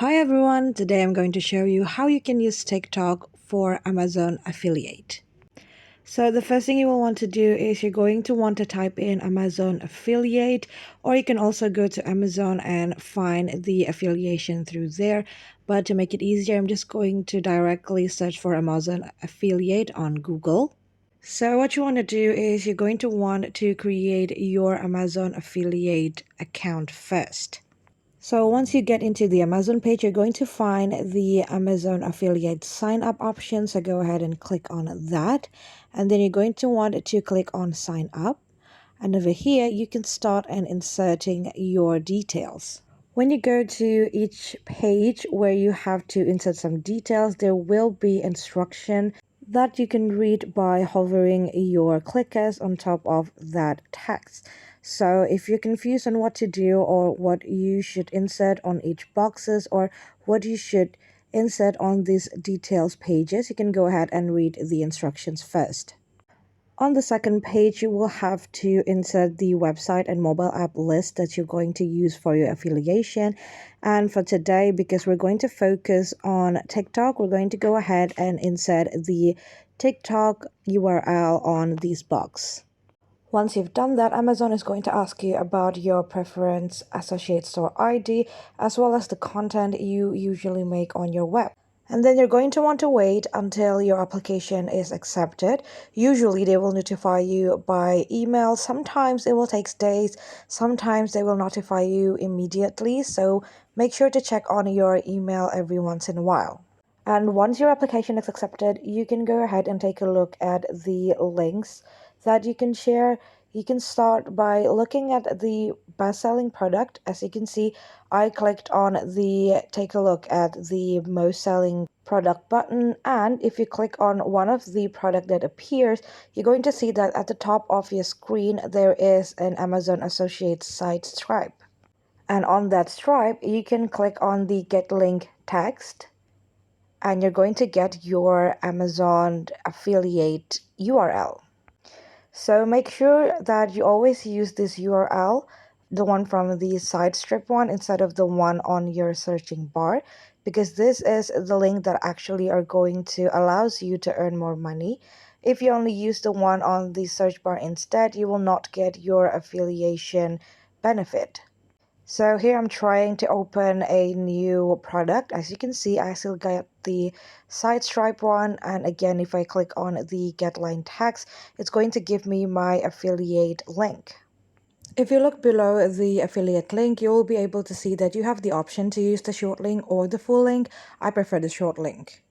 Hi everyone, today I'm going to show you how you can use TikTok for Amazon affiliate. So the first thing you will want to do is you're going to want to type in Amazon affiliate, or you can also go to Amazon and find the affiliation through there. But to make it easier, I'm just going to directly search for Amazon affiliate on Google. So what you want to do is you're going to want to create your Amazon affiliate account first. So once you get into the Amazon page, you're going to find the Amazon affiliate sign up option. So go ahead and click on that. And then you're going to want to click on sign up. And over here, you can start and inserting your details. When you go to each page where you have to insert some details, there will be instruction that you can read by hovering your clickers on top of that text. So if you're confused on what to do or what you should insert on each boxes or what you should insert on these details pages, you can go ahead and read the instructions first. On the second page, you will have to insert the website and mobile app list that you're going to use for your affiliation. And for today, because we're going to focus on TikTok, we're going to go ahead and insert the TikTok URL on this box. Once you've done that, Amazon is going to ask you about your preference associate store ID as well as the content you usually make on your web. And then you're going to want to wait until your application is accepted. Usually they will notify you by email. Sometimes it will take days. Sometimes they will notify you immediately. So make sure to check on your email every once in a while. And once your application is accepted, you can go ahead and take a look at the links that you can share. You can start by looking at the best-selling product. As you can see, I clicked on the take a look at the most selling product button, and if you click on one of the product that appears, you're going to see that at the top of your screen there is an Amazon Associates site stripe. And on that stripe, you can click on the get link text and you're going to get your Amazon affiliate URL. So make sure that you always use this URL, the one from the side strip one, instead of the one on your searching bar, because this is the link that actually are going to allows you to earn more money. If you only use the one on the search bar instead, you will not get your affiliation benefit. So here I'm trying to open a new product. As you can see, I still got the side stripe one. And again, if I click on the get line text, it's going to give me my affiliate link. If you look below the affiliate link, you will be able to see that you have the option to use the short link or the full link. I prefer the short link.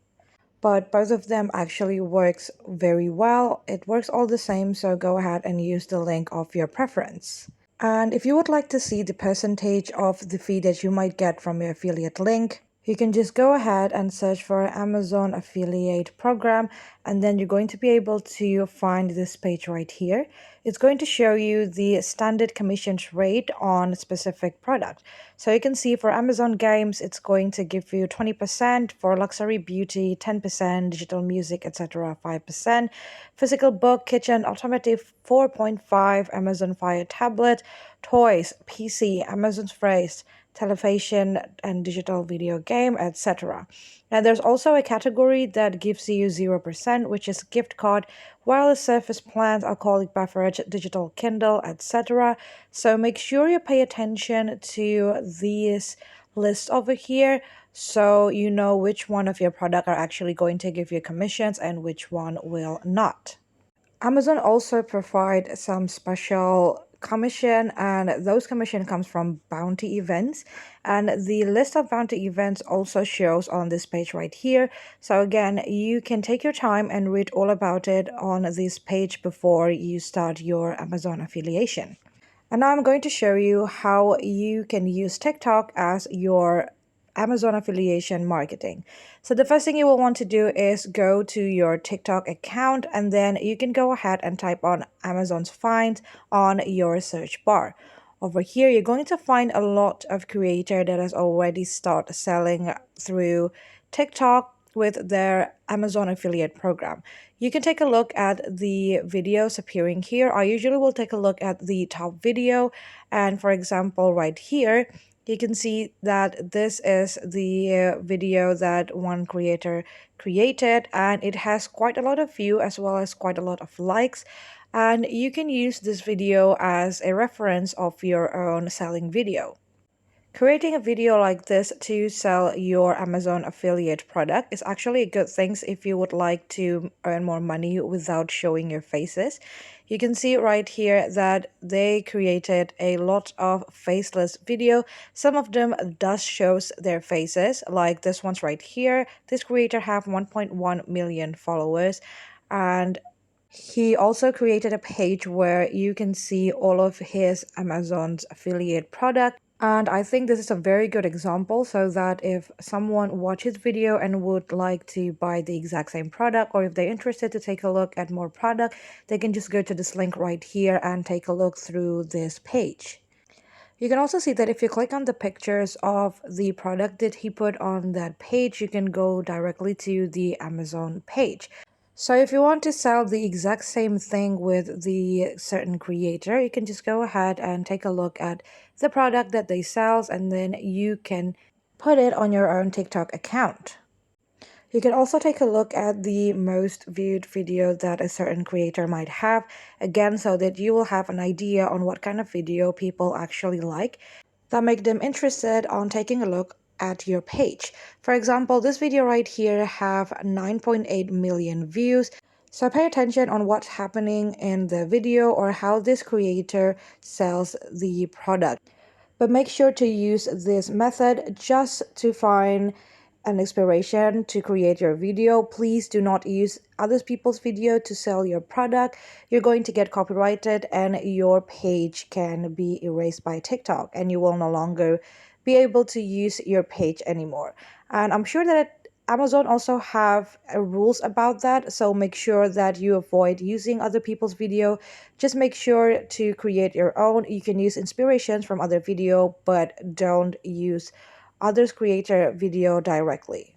But both of them actually works very well. It works all the same, so go ahead and use the link of your preference. And if you would like to see the percentage of the fee that you might get from your affiliate link, you can just go ahead and search for Amazon affiliate program, and then you're going to be able to find this page right here. It's going to show you the standard commissions rate on a specific product. So you can see for Amazon games, it's going to give you 20%, for luxury beauty, 10%, digital music, etc., 5%, physical book, kitchen, automotive, 4.5, Amazon Fire tablet, toys, PC, Amazon Phrase, television and digital video game, etc. And there's also a category that gives you 0%, which is gift card, wireless surface plans, alcoholic beverage, digital Kindle, etc. So make sure you pay attention to these lists over here so you know which one of your product are actually going to give you commissions and which one will not. Amazon also provide some special commission, and those commission comes from bounty events, and the list of bounty events also shows on this page right here. So again, you can take your time and read all about it on this page before you start your Amazon affiliation. And now I'm going to show you how you can use TikTok as your Amazon affiliation marketing. So the first thing you will want to do is go to your TikTok account, and then you can go ahead and type on Amazon's Find on your search bar. Over here, you're going to find a lot of creator that has already started selling through TikTok with their Amazon affiliate program. You can take a look at the videos appearing here. I usually will take a look at the top video, and for example right here You can see that this is the video that one creator created, and it has quite a lot of view as well as quite a lot of likes. And you can use this video as a reference of your own selling video. Creating a video like this to sell your Amazon affiliate product is actually a good thing if you would like to earn more money without showing your faces. You can see right here that they created a lot of faceless video. Some of them does shows their faces, like this one's right here. This creator have 1.1 million followers, and he also created a page where you can see all of his Amazon's affiliate product. And I think this is a very good example so that if someone watches video and would like to buy the exact same product, or if they're interested to take a look at more product, they can just go to this link right here and take a look through this page. You can also see that if you click on the pictures of the product that he put on that page, you can go directly to the Amazon page. So if you want to sell the exact same thing with the certain creator, you can just go ahead and take a look at the product that they sell, and then you can put it on your own TikTok account. You can also take a look at the most viewed video that a certain creator might have, again, so that you will have an idea on what kind of video people actually like that make them interested on taking a look at your page. For example, this video right here have 9.8 million views. So pay attention on what's happening in the video or how this creator sells the product. But make sure to use this method just to find an inspiration to create your video. Please do not use other people's video to sell your product. You're going to get copyrighted and your page can be erased by TikTok, and you will no longer be able to use your page anymore. And I'm sure that Amazon also have rules about that, so make sure that you avoid using other people's video. Just make sure to create your own. You can use inspirations from other video, but don't use others creator video directly.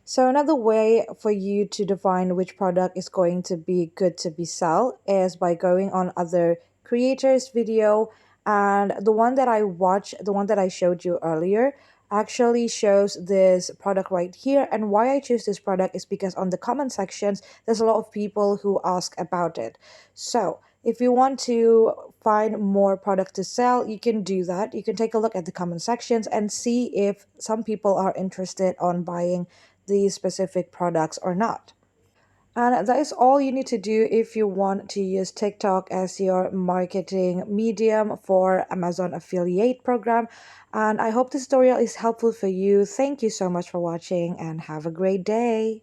So another way for you to define which product is going to be good to be sell is by going on other creators video, and the one that I watched, the one that I showed you earlier, actually shows this product right here. And why I choose this product is because on the comment sections there's a lot of people who ask about it. So if you want to find more product to sell, you can do that. You can take a look at the comment sections and see if some people are interested on buying these specific products or not. And that is all you need to do if you want to use TikTok as your marketing medium for Amazon affiliate program. And I hope this tutorial is helpful for you. Thank you so much for watching and have a great day.